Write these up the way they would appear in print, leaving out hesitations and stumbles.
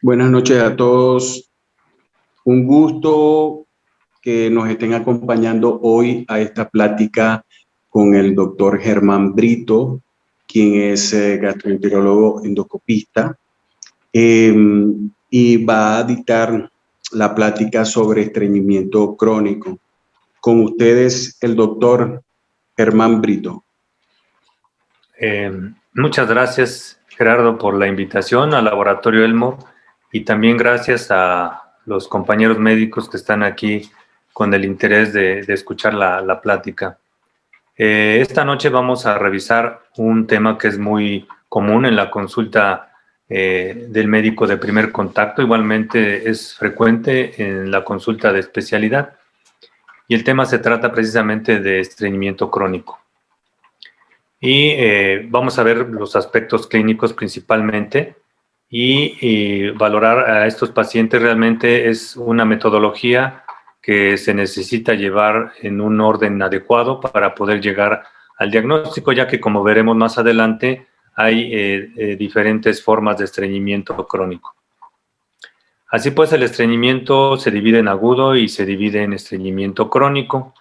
Buenas noches a todos. Un gusto que nos estén acompañando hoy a esta plática con el doctor Germán Brito, quien es gastroenterólogo endoscopista, y va a dictar la plática sobre estreñimiento crónico. Con ustedes, el doctor Germán Brito. Muchas gracias, Gerardo, por la invitación al Laboratorio Elmo y también gracias a los compañeros médicos que están aquí con el interés de escuchar la plática. Esta noche vamos a revisar un tema que es muy común en la consulta del médico de primer contacto, igualmente es frecuente en la consulta de especialidad, y el tema se trata precisamente de estreñimiento crónico. Y vamos a ver los aspectos clínicos principalmente y valorar a estos pacientes. Realmente es una metodología que se necesita llevar en un orden adecuado para poder llegar al diagnóstico, ya que, como veremos más adelante, hay diferentes formas de estreñimiento crónico. Así pues, el estreñimiento se divide en agudo y se divide en estreñimiento crónico.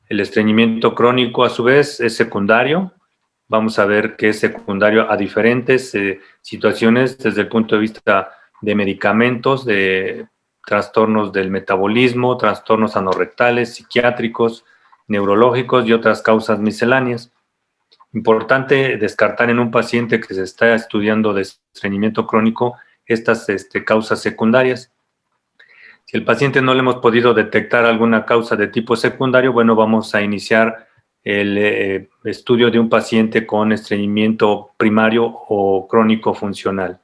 El estreñimiento crónico, a su vez, es secundario. Vamos a ver que es secundario a diferentes situaciones desde el punto de vista de medicamentos, de trastornos del metabolismo, trastornos anorrectales, psiquiátricos, neurológicos y otras causas misceláneas. Importante descartar en un paciente que se está estudiando de estreñimiento crónico estas causas secundarias. Si el paciente no le hemos podido detectar alguna causa de tipo secundario, bueno, vamos a iniciar el estudio de un paciente con estreñimiento primario o crónico funcional.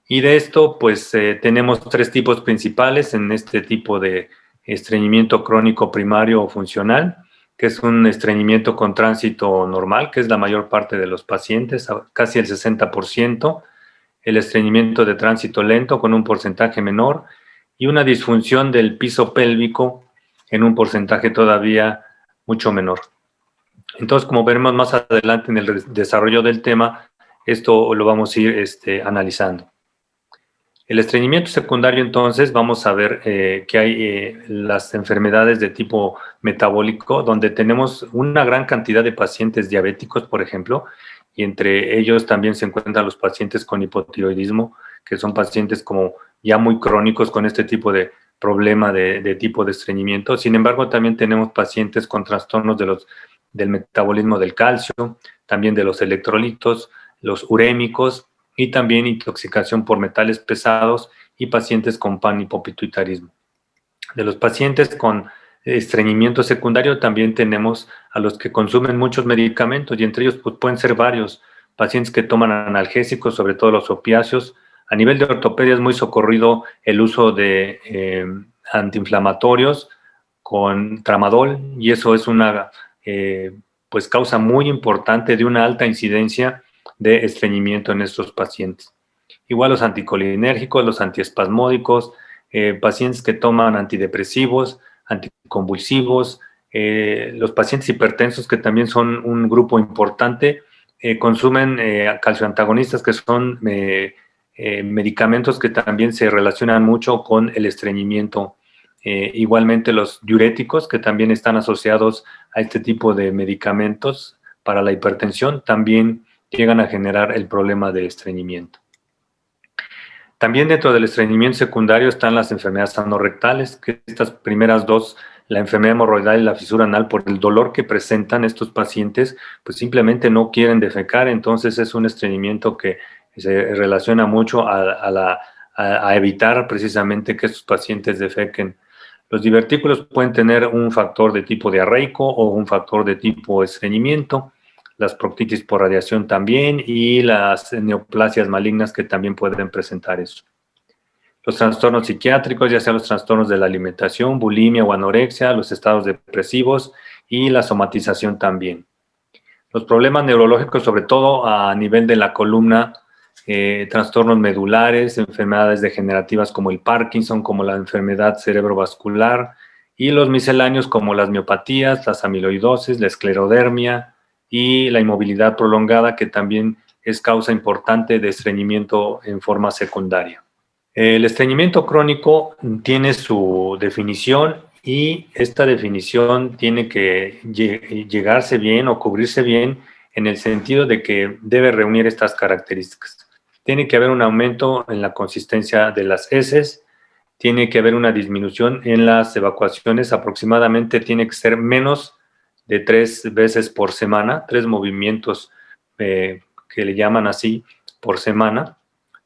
Y de esto, pues, tenemos tres tipos principales en este tipo de estreñimiento crónico primario o funcional, que es un estreñimiento con tránsito normal, que es la mayor parte de los pacientes, casi el 60%, el estreñimiento de tránsito lento con un porcentaje menor, y una disfunción del piso pélvico en un porcentaje todavía mucho menor. Entonces, como veremos más adelante en el desarrollo del tema, esto lo vamos a ir analizando. El estreñimiento secundario, entonces, vamos a ver que hay las enfermedades de tipo metabólico, donde tenemos una gran cantidad de pacientes diabéticos, por ejemplo, y entre ellos también se encuentran los pacientes con hipotiroidismo, que son pacientes como ya muy crónicos con este tipo de problema de tipo de estreñimiento. Sin embargo, también tenemos pacientes con trastornos del metabolismo del calcio, también de los electrolitos, los urémicos, y también intoxicación por metales pesados y pacientes con panhipopituitarismo. De los pacientes con estreñimiento secundario también tenemos a los que consumen muchos medicamentos, y entre ellos pues, pueden ser varios pacientes que toman analgésicos, sobre todo los opiáceos. A nivel de ortopedia es muy socorrido el uso de antiinflamatorios con tramadol, y eso es una pues causa muy importante de una alta incidencia de estreñimiento en estos pacientes. Igual los anticolinérgicos, los antiespasmódicos, pacientes que toman antidepresivos, anticonvulsivos, los pacientes hipertensos, que también son un grupo importante, consumen calcioantagonistas, que son medicamentos que también se relacionan mucho con el estreñimiento. Igualmente los diuréticos, que también están asociados a este tipo de medicamentos para la hipertensión, también llegan a generar el problema de estreñimiento. También dentro del estreñimiento secundario están las enfermedades anorrectales, que estas primeras dos, la enfermedad hemorroidal y la fisura anal, por el dolor que presentan estos pacientes, pues simplemente no quieren defecar. Entonces es un estreñimiento que se relaciona mucho a evitar precisamente que estos pacientes defequen. Los divertículos pueden tener un factor de tipo diarreico o un factor de tipo estreñimiento, las proctitis por radiación también, y las neoplasias malignas, que también pueden presentar eso. Los trastornos psiquiátricos, ya sea los trastornos de la alimentación, bulimia o anorexia, los estados depresivos y la somatización también. Los problemas neurológicos, sobre todo a nivel de la columna, trastornos medulares, enfermedades degenerativas como el Parkinson, como la enfermedad cerebrovascular, y los misceláneos como las miopatías, las amiloidosis, la esclerodermia y la inmovilidad prolongada, que también es causa importante de estreñimiento en forma secundaria. El estreñimiento crónico tiene su definición y esta definición tiene que llegarse bien o cubrirse bien en el sentido de que debe reunir estas características. Tiene que haber un aumento en la consistencia de las heces, tiene que haber una disminución en las evacuaciones, aproximadamente tiene que ser menos de 3 veces por semana, 3 movimientos que le llaman así por semana.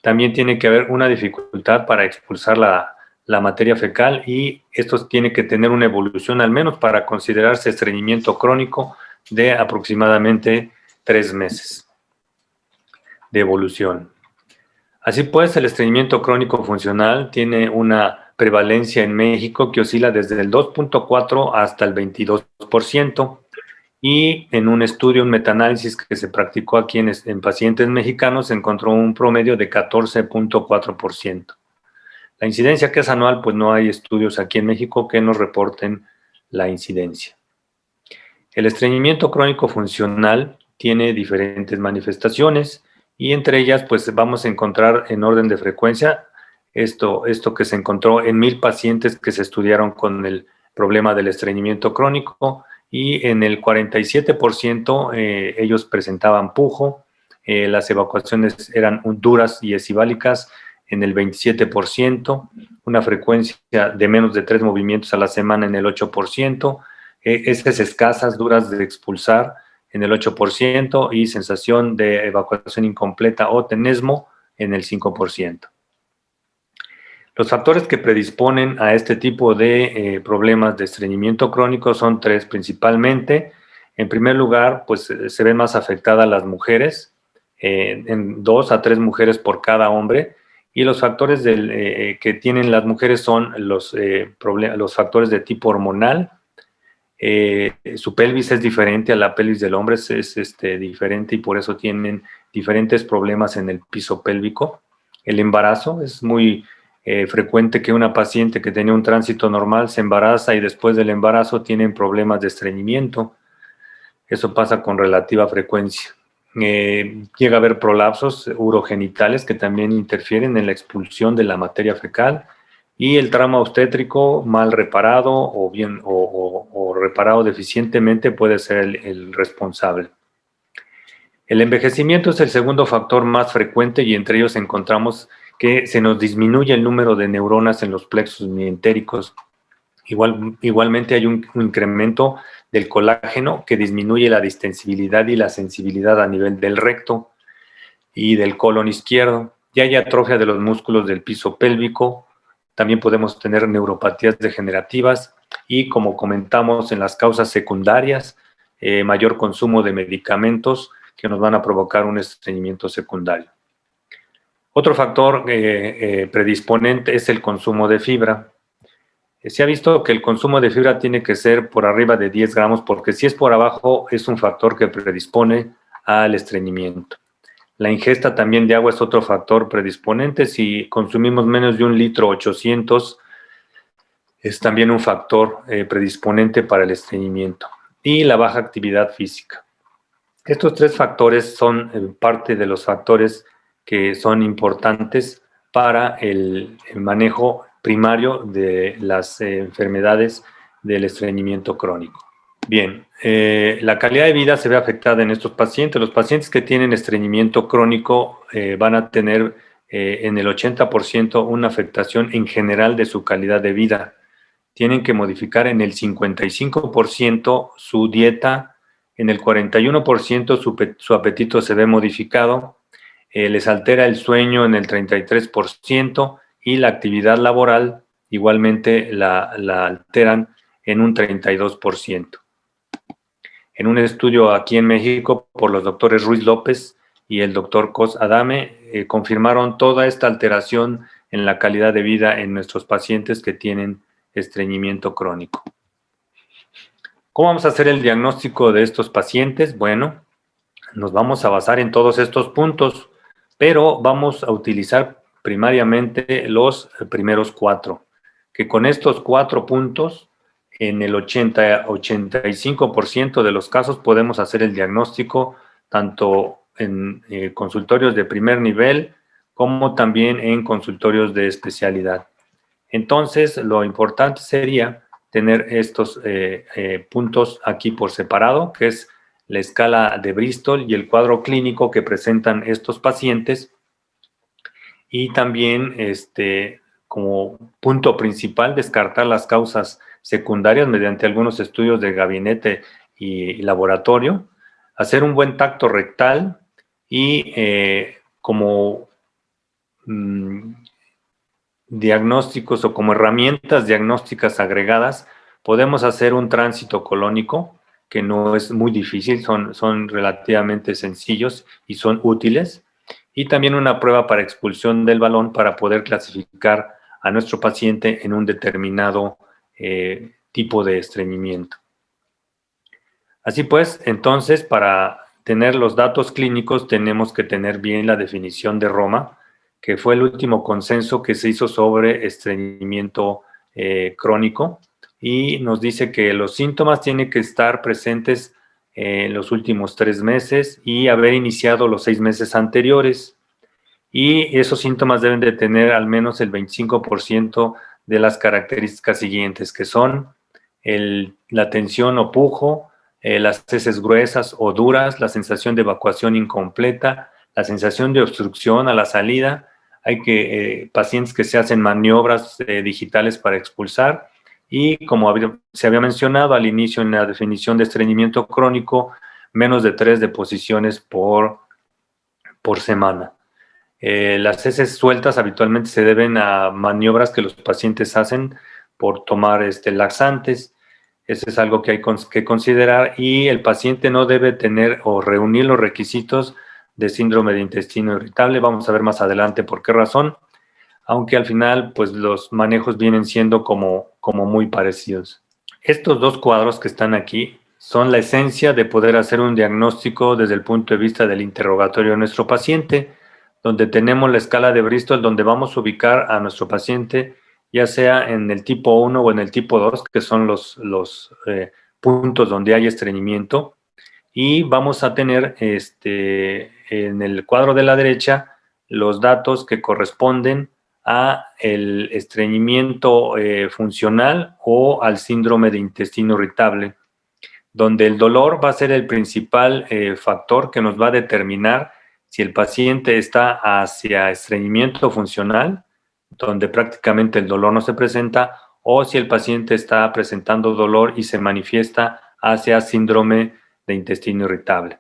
También tiene que haber una dificultad para expulsar la materia fecal y esto tiene que tener una evolución al menos para considerarse estreñimiento crónico de aproximadamente 3 meses de evolución. Así pues, el estreñimiento crónico funcional tiene una prevalencia en México que oscila desde el 2.4 hasta el 22%. Y en un estudio, un metaanálisis que se practicó aquí en pacientes mexicanos, se encontró un promedio de 14.4%. La incidencia, que es anual, pues no hay estudios aquí en México que nos reporten la incidencia. El estreñimiento crónico funcional tiene diferentes manifestaciones y entre ellas pues vamos a encontrar en orden de frecuencia esto que se encontró en 1,000 pacientes que se estudiaron con el problema del estreñimiento crónico, y en el 47% ellos presentaban pujo, las evacuaciones eran duras y esibálicas en el 27%, una frecuencia de menos de 3 movimientos a la semana en el 8%, heces escasas, duras de expulsar en el 8% y sensación de evacuación incompleta o tenesmo en el 5%. Los factores que predisponen a este tipo de problemas de estreñimiento crónico son 3 principalmente. En primer lugar, pues se ven más afectadas las mujeres, en 2 a 3 mujeres por cada hombre, y los factores que tienen las mujeres son los factores de tipo hormonal. Su pelvis es diferente a la pelvis del hombre, es diferente y por eso tienen diferentes problemas en el piso pélvico. El embarazo es muy frecuente que una paciente que tenía un tránsito normal se embaraza y después del embarazo tienen problemas de estreñimiento. Eso pasa con relativa frecuencia. Llega a haber prolapsos urogenitales que también interfieren en la expulsión de la materia fecal, y el trauma obstétrico mal reparado o reparado deficientemente puede ser el responsable. El envejecimiento es el segundo factor más frecuente y entre ellos encontramos que se nos disminuye el número de neuronas en los plexos mientéricos. Igualmente hay un incremento del colágeno que disminuye la distensibilidad y la sensibilidad a nivel del recto y del colon izquierdo. Y hay atrofia de los músculos del piso pélvico. También podemos tener neuropatías degenerativas y, como comentamos, en las causas secundarias, mayor consumo de medicamentos que nos van a provocar un estreñimiento secundario. Otro factor predisponente es el consumo de fibra. Se ha visto que el consumo de fibra tiene que ser por arriba de 10 gramos, porque si es por abajo es un factor que predispone al estreñimiento. La ingesta también de agua es otro factor predisponente. Si consumimos menos de 1 litro 800, es también un factor predisponente para el estreñimiento. Y la baja actividad física. Estos 3 factores son parte de los factores que son importantes para el manejo primario de las enfermedades del estreñimiento crónico. Bien, la calidad de vida se ve afectada en estos pacientes. Los pacientes que tienen estreñimiento crónico van a tener en el 80% una afectación en general de su calidad de vida. Tienen que modificar en el 55% su dieta, en el 41% su apetito se ve modificado, les altera el sueño en el 33% y la actividad laboral igualmente la alteran en un 32%. En un estudio aquí en México por los doctores Ruiz López y el doctor Cos Adame, confirmaron toda esta alteración en la calidad de vida en nuestros pacientes que tienen estreñimiento crónico. ¿Cómo vamos a hacer el diagnóstico de estos pacientes? Bueno, nos vamos a basar en todos estos puntos, pero vamos a utilizar primariamente los primeros 4, que con estos 4 puntos, en el 80-85% de los casos podemos hacer el diagnóstico tanto en consultorios de primer nivel como también en consultorios de especialidad. Entonces, lo importante sería tener estos puntos aquí por separado, que es la escala de Bristol y el cuadro clínico que presentan estos pacientes, y también como punto principal descartar las causas secundarias mediante algunos estudios de gabinete y laboratorio, hacer un buen tacto rectal y como diagnósticos o como herramientas diagnósticas agregadas, podemos hacer un tránsito colónico, que no es muy difícil, son relativamente sencillos y son útiles, y también una prueba para expulsión del balón para poder clasificar a nuestro paciente en un determinado tipo de estreñimiento. Así pues, entonces, para tener los datos clínicos tenemos que tener bien la definición de Roma, que fue el último consenso que se hizo sobre estreñimiento crónico, y nos dice que los síntomas tienen que estar presentes en los últimos 3 meses y haber iniciado los 6 meses anteriores, y esos síntomas deben de tener al menos el 25% de las características siguientes, que son la tensión o pujo, las heces gruesas o duras, la sensación de evacuación incompleta, la sensación de obstrucción a la salida. Hay pacientes que se hacen maniobras digitales para expulsar, y como se había mencionado al inicio en la definición de estreñimiento crónico, menos de 3 deposiciones por semana. Las heces sueltas habitualmente se deben a maniobras que los pacientes hacen por tomar laxantes. Eso es algo que hay que considerar, y el paciente no debe tener o reunir los requisitos de síndrome de intestino irritable. Vamos a ver más adelante por qué razón, aunque al final pues los manejos vienen siendo como muy parecidos. Estos dos cuadros que están aquí son la esencia de poder hacer un diagnóstico desde el punto de vista del interrogatorio de nuestro paciente, donde tenemos la escala de Bristol, donde vamos a ubicar a nuestro paciente, ya sea en el tipo 1 o en el tipo 2, que son los puntos donde hay estreñimiento, y vamos a tener en el cuadro de la derecha los datos que corresponden a el estreñimiento funcional o al síndrome de intestino irritable, donde el dolor va a ser el principal factor que nos va a determinar si el paciente está hacia estreñimiento funcional, donde prácticamente el dolor no se presenta, o si el paciente está presentando dolor y se manifiesta hacia síndrome de intestino irritable.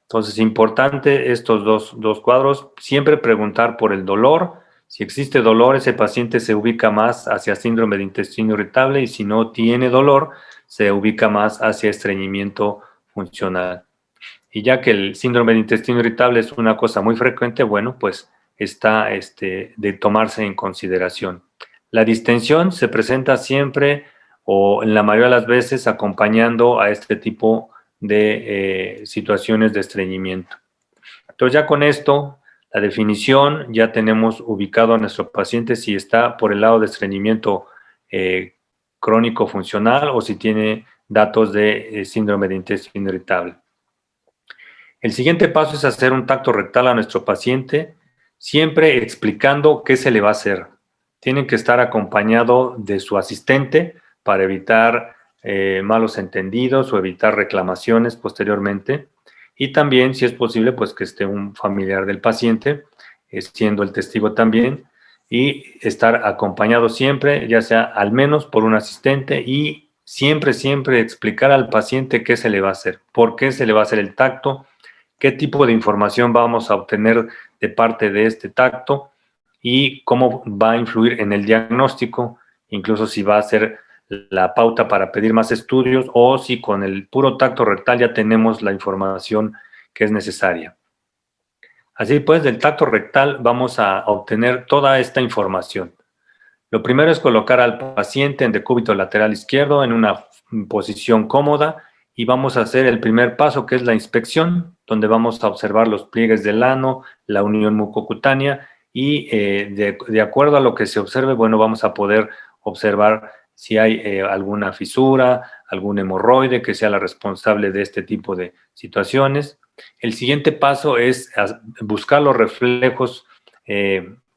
Entonces, importante estos dos cuadros, siempre preguntar por el dolor. Si existe dolor, ese paciente se ubica más hacia síndrome de intestino irritable, y si no tiene dolor, se ubica más hacia estreñimiento funcional. Y ya que el síndrome de intestino irritable es una cosa muy frecuente, bueno, pues está de tomarse en consideración. La distensión se presenta siempre o en la mayoría de las veces acompañando a este tipo de situaciones de estreñimiento. Entonces ya con esto, la definición, ya tenemos ubicado a nuestro paciente si está por el lado de estreñimiento crónico funcional o si tiene datos de síndrome de intestino irritable. El siguiente paso es hacer un tacto rectal a nuestro paciente, siempre explicando qué se le va a hacer. Tienen que estar acompañado de su asistente para evitar malos entendidos o evitar reclamaciones posteriormente. Y también, si es posible, pues que esté un familiar del paciente, siendo el testigo también, y estar acompañado siempre, ya sea al menos por un asistente, y siempre explicar al paciente qué se le va a hacer, por qué se le va a hacer el tacto, qué tipo de información vamos a obtener de parte de este tacto y cómo va a influir en el diagnóstico, incluso si va a ser la pauta para pedir más estudios o si con el puro tacto rectal ya tenemos la información que es necesaria. Así pues, del tacto rectal vamos a obtener toda esta información. Lo primero es colocar al paciente en decúbito lateral izquierdo en una posición cómoda, y vamos a hacer el primer paso, que es la inspección, donde vamos a observar los pliegues del ano, la unión mucocutánea, y de acuerdo a lo que se observe, bueno, vamos a poder observar si hay alguna fisura, algún hemorroide que sea la responsable de este tipo de situaciones. El siguiente paso es buscar los reflejos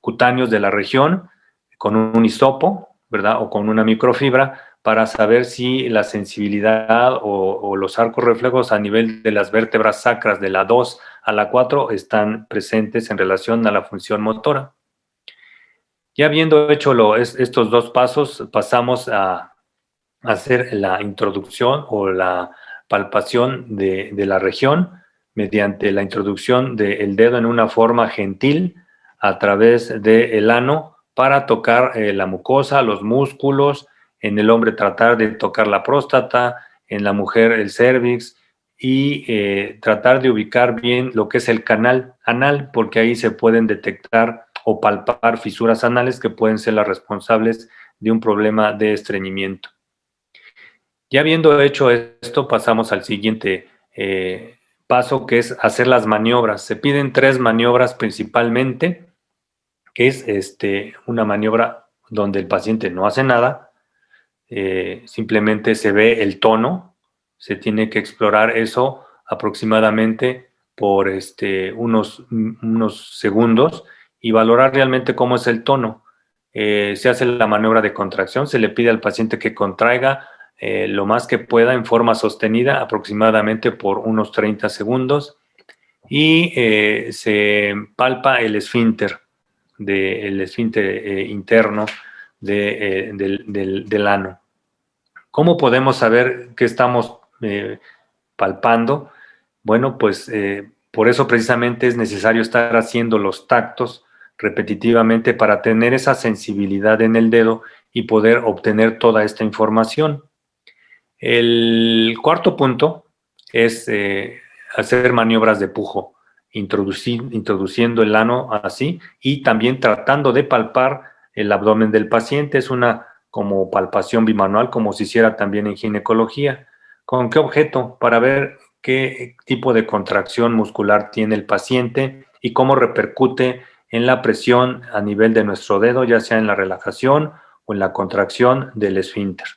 cutáneos de la región con un hisopo, ¿verdad? O con una microfibra para saber si la sensibilidad o los arcos reflejos a nivel de las vértebras sacras de la 2 a la 4 están presentes en relación a la función motora. Ya habiendo hecho estos dos pasos, pasamos a hacer la introducción o la palpación de la región mediante la introducción del dedo en una forma gentil a través del ano para tocar la mucosa, los músculos, en el hombre tratar de tocar la próstata, en la mujer el cérvix y tratar de ubicar bien lo que es el canal anal, porque ahí se pueden detectar o palpar fisuras anales que pueden ser las responsables de un problema de estreñimiento. Ya habiendo hecho esto, pasamos al siguiente paso, que es hacer las maniobras. Se piden 3 maniobras principalmente, que es una maniobra donde el paciente no hace nada, simplemente se ve el tono, se tiene que explorar eso aproximadamente por unos segundos y valorar realmente cómo es el tono. Se hace la maniobra de contracción, se le pide al paciente que contraiga lo más que pueda en forma sostenida, aproximadamente por unos 30 segundos, y se palpa el esfínter, interno del ano. ¿Cómo podemos saber qué estamos palpando? Bueno, pues por eso precisamente es necesario estar haciendo los tactos repetitivamente para tener esa sensibilidad en el dedo y poder obtener toda esta información. El cuarto punto es hacer maniobras de pujo, introduciendo el ano así y también tratando de palpar el abdomen del paciente. Es una como palpación bimanual, como se hiciera también en ginecología. ¿Con qué objeto? Para ver qué tipo de contracción muscular tiene el paciente y cómo repercute en la presión a nivel de nuestro dedo, ya sea en la relajación o en la contracción del esfínter.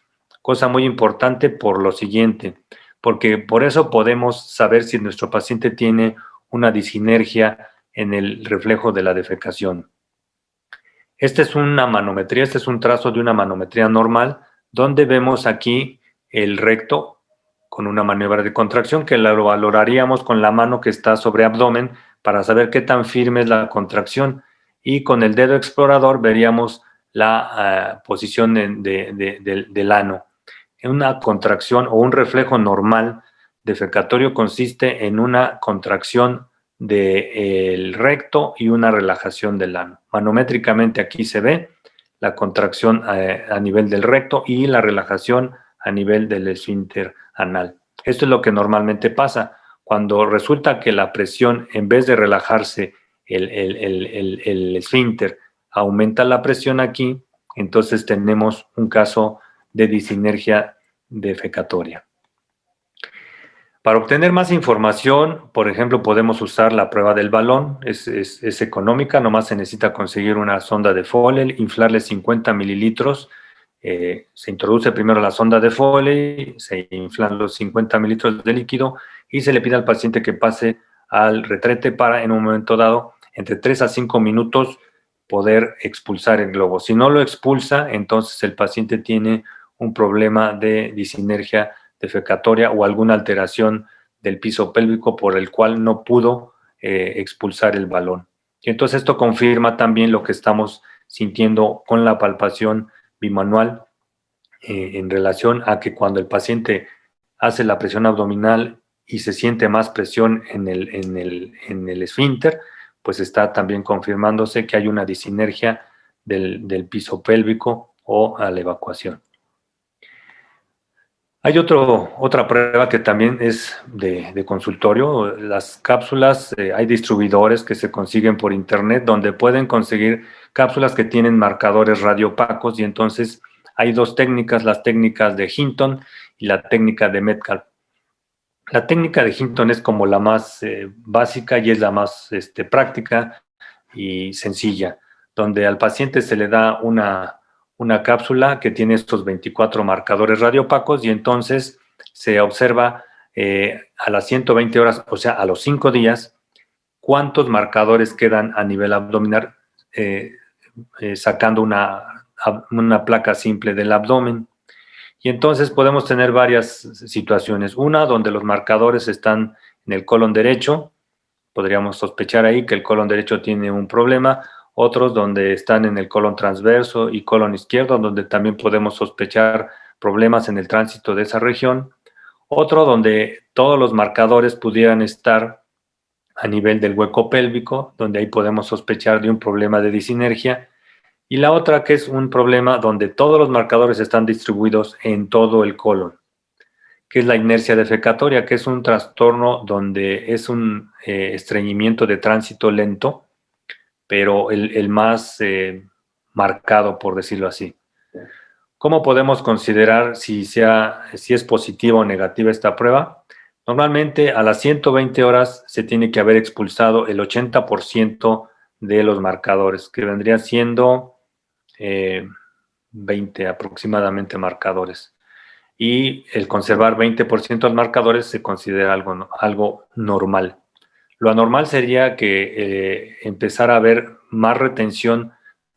Cosa muy importante por lo siguiente, porque por eso podemos saber si nuestro paciente tiene una disinergia en el reflejo de la defecación. Esta es una manometría, este es un trazo de una manometría normal, donde vemos aquí el recto con una maniobra de contracción que lo valoraríamos con la mano que está sobre abdomen para saber qué tan firme es la contracción, y con el dedo explorador veríamos la posición del ano. Una contracción o un reflejo normal defecatorio consiste en una contracción del recto y una relajación del ano. Manométricamente aquí se ve la contracción a nivel del recto y la relajación a nivel del esfínter anal. Esto es lo que normalmente pasa. Cuando resulta que la presión, en vez de relajarse el esfínter, aumenta la presión aquí, entonces tenemos un caso de disinergia defecatoria. Para obtener más información, por ejemplo, podemos usar la prueba del balón. Es económica, nomás se necesita conseguir una sonda de Foley, inflarle 50 mililitros. Se introduce primero la sonda de Foley, se inflan los 50 mililitros de líquido y se le pide al paciente que pase al retrete para, en un momento dado, entre 3 a 5 minutos, poder expulsar el globo. Si no lo expulsa, entonces el paciente tiene un problema de disinergia defecatoria o alguna alteración del piso pélvico por el cual no pudo expulsar el balón. Y entonces esto confirma también lo que estamos sintiendo con la palpación bimanual en relación a que cuando el paciente hace la presión abdominal y se siente más presión en el esfínter, pues está también confirmándose que hay una disinergia del piso pélvico o a la evacuación. Hay otra prueba que también es de consultorio. Las cápsulas, hay distribuidores que se consiguen por internet donde pueden conseguir cápsulas que tienen marcadores radiopacos, y entonces hay dos técnicas, las técnicas de Hinton y la técnica de Metcalf. La técnica de Hinton es como la más básica y es la más práctica y sencilla, donde al paciente se le da una cápsula que tiene estos 24 marcadores radiopacos y entonces se observa a las 120 horas, o sea, a los 5 días, cuántos marcadores quedan a nivel abdominal sacando una placa simple del abdomen. Y entonces podemos tener varias situaciones. Una donde los marcadores están en el colon derecho, podríamos sospechar ahí que el colon derecho tiene un problema. Otros donde están en el colon transverso y colon izquierdo, donde también podemos sospechar problemas en el tránsito de esa región. Otro donde todos los marcadores pudieran estar a nivel del hueco pélvico, donde ahí podemos sospechar de un problema de disinergia. Y la otra que es un problema donde todos los marcadores están distribuidos en todo el colon, que es la inercia defecatoria, que es un trastorno donde es un estreñimiento de tránsito lento, pero el más marcado, por decirlo así. ¿Cómo podemos considerar si es positiva o negativa esta prueba? Normalmente a las 120 horas se tiene que haber expulsado el 80% de los marcadores, que vendría siendo 20 aproximadamente marcadores. Y el conservar 20% de los marcadores se considera algo normal. Lo anormal sería que empezara a haber más retención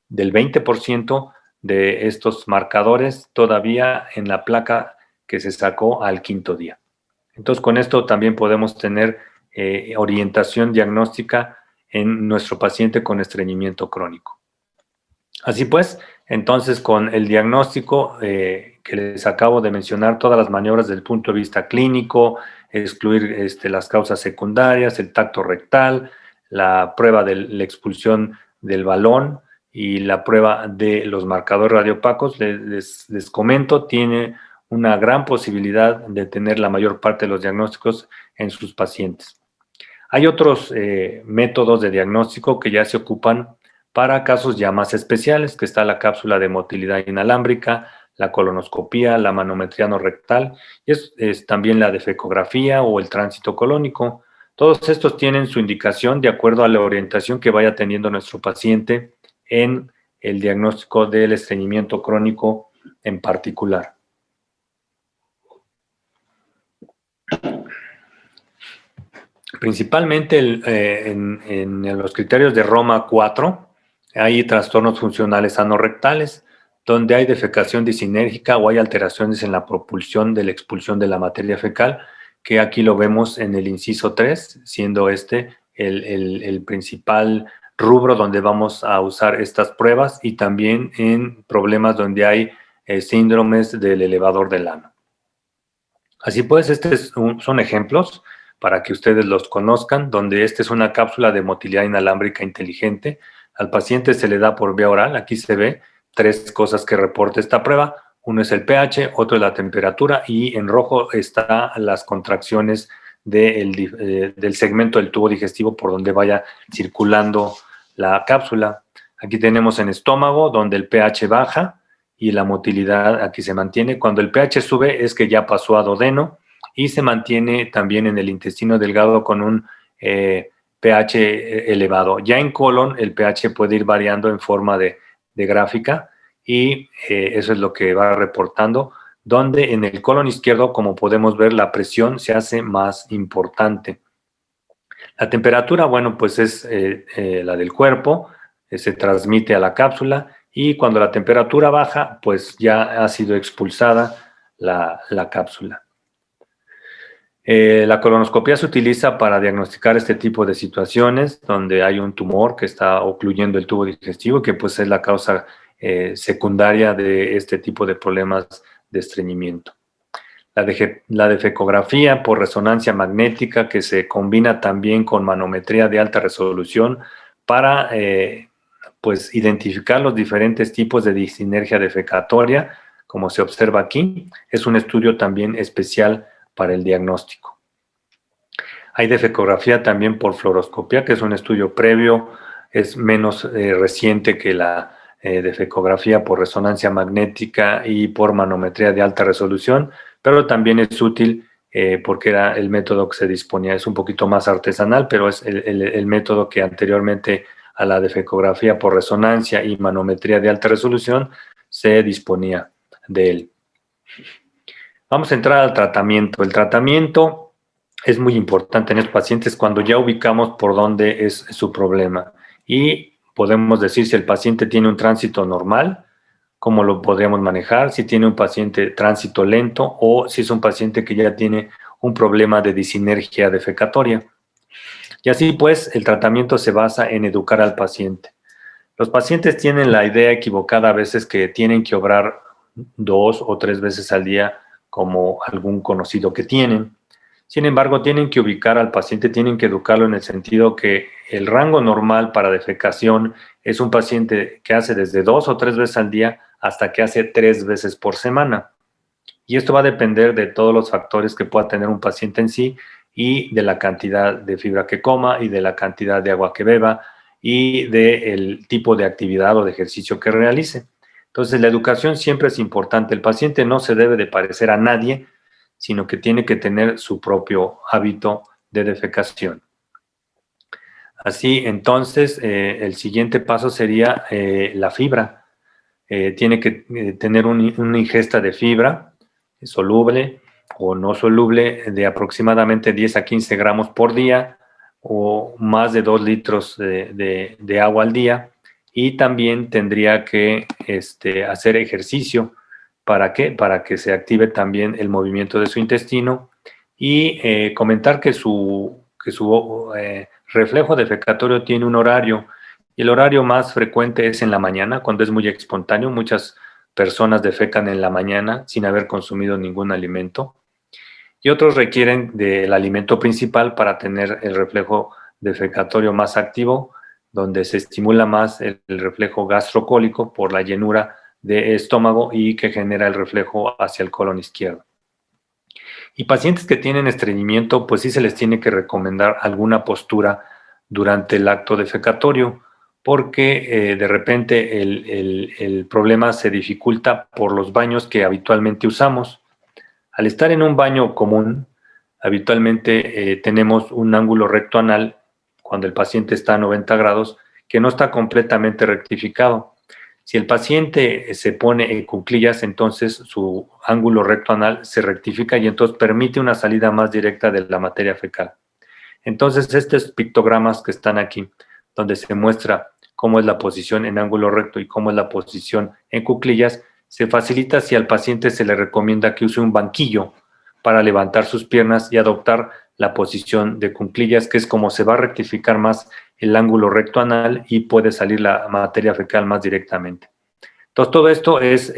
del 20% de estos marcadores todavía en la placa que se sacó al 5º día. Entonces, con esto también podemos tener orientación diagnóstica en nuestro paciente con estreñimiento crónico. Así pues, entonces con el diagnóstico que les acabo de mencionar, todas las maniobras desde el punto de vista clínico, excluir las causas secundarias, el tacto rectal, la prueba de la expulsión del balón y la prueba de los marcadores radiopacos, les comento, tiene una gran posibilidad de tener la mayor parte de los diagnósticos en sus pacientes. Hay otros métodos de diagnóstico que ya se ocupan para casos ya más especiales, que está la cápsula de motilidad inalámbrica, la colonoscopía, la manometría no rectal, y es también la defecografía o el tránsito colónico. Todos estos tienen su indicación de acuerdo a la orientación que vaya teniendo nuestro paciente en el diagnóstico del estreñimiento crónico en particular. Principalmente en los criterios de Roma 4, hay trastornos funcionales anorrectales, donde hay defecación disinérgica o hay alteraciones en la propulsión de la expulsión de la materia fecal, que aquí lo vemos en el inciso 3, siendo el principal rubro donde vamos a usar estas pruebas, y también en problemas donde hay síndromes del elevador del ano. Así pues, son ejemplos para que ustedes los conozcan, donde esta es una cápsula de motilidad inalámbrica inteligente. Al paciente se le da por vía oral. Aquí se ve 3 cosas que reporta esta prueba. Uno es el pH, otro es la temperatura, y en rojo están las contracciones del segmento del tubo digestivo por donde vaya circulando la cápsula. Aquí tenemos en estómago, donde el pH baja y la motilidad aquí se mantiene. Cuando el pH sube es que ya pasó a duodeno, y se mantiene también en el intestino delgado con un pH elevado. Ya en colon el pH puede ir variando en forma de gráfica, y eso es lo que va reportando, donde en el colon izquierdo, como podemos ver, la presión se hace más importante. La temperatura, bueno, pues es la del cuerpo, se transmite a la cápsula, y cuando la temperatura baja, pues ya ha sido expulsada la cápsula. La colonoscopia se utiliza para diagnosticar este tipo de situaciones donde hay un tumor que está ocluyendo el tubo digestivo, que pues es la causa secundaria de este tipo de problemas de estreñimiento. La defecografía por resonancia magnética, que se combina también con manometría de alta resolución para pues identificar los diferentes tipos de disinergia defecatoria, como se observa aquí, es un estudio también especial para el diagnóstico. Hay defecografía también por fluoroscopía, que es un estudio previo, es menos reciente que la defecografía por resonancia magnética y por manometría de alta resolución, pero también es útil porque era el método que se disponía. Es un poquito más artesanal, pero es el método que anteriormente a la defecografía por resonancia y manometría de alta resolución se disponía de él. Vamos a entrar al tratamiento. El tratamiento es muy importante en estos pacientes cuando ya ubicamos por dónde es su problema. Y podemos decir si el paciente tiene un tránsito normal, cómo lo podríamos manejar, si tiene un paciente tránsito lento o si es un paciente que ya tiene un problema de disinergia defecatoria. Y así pues, el tratamiento se basa en educar al paciente. Los pacientes tienen la idea equivocada a veces que tienen que obrar 2 o 3 veces al día como algún conocido que tienen. Sin embargo, tienen que ubicar al paciente, tienen que educarlo en el sentido que el rango normal para defecación es un paciente que hace desde 2 o 3 veces al día hasta que hace 3 veces por semana. Y esto va a depender de todos los factores que pueda tener un paciente en sí y de la cantidad de fibra que coma y de la cantidad de agua que beba y del tipo de actividad o de ejercicio que realice. Entonces, la educación siempre es importante. El paciente no se debe de parecer a nadie, sino que tiene que tener su propio hábito de defecación. Así, entonces, el siguiente paso sería la fibra. Tiene que tener una ingesta de fibra soluble o no soluble de aproximadamente 10 a 15 gramos por día o más de 2 litros de agua al día, y también tendría que hacer ejercicio. ¿Para qué? Para que se active también el movimiento de su intestino, y comentar que su reflejo defecatorio tiene un horario, y el horario más frecuente es en la mañana, cuando es muy espontáneo. Muchas personas defecan en la mañana sin haber consumido ningún alimento, y otros requieren del alimento principal para tener el reflejo defecatorio más activo, donde se estimula más el reflejo gastrocólico por la llenura de estómago y que genera el reflejo hacia el colon izquierdo. Y pacientes que tienen estreñimiento, pues sí se les tiene que recomendar alguna postura durante el acto defecatorio, porque de repente el problema se dificulta por los baños que habitualmente usamos. Al estar en un baño común, habitualmente tenemos un ángulo recto anal cuando el paciente está a 90 grados que no está completamente rectificado. Si el paciente se pone en cuclillas, entonces su ángulo recto anal se rectifica y entonces permite una salida más directa de la materia fecal. Entonces, estos pictogramas que están aquí, donde se muestra cómo es la posición en ángulo recto y cómo es la posición en cuclillas, se facilita si al paciente se le recomienda que use un banquillo para levantar sus piernas y adoptar la posición de cuclillas, que es como se va a rectificar más el ángulo recto anal y puede salir la materia fecal más directamente. Entonces, todo esto es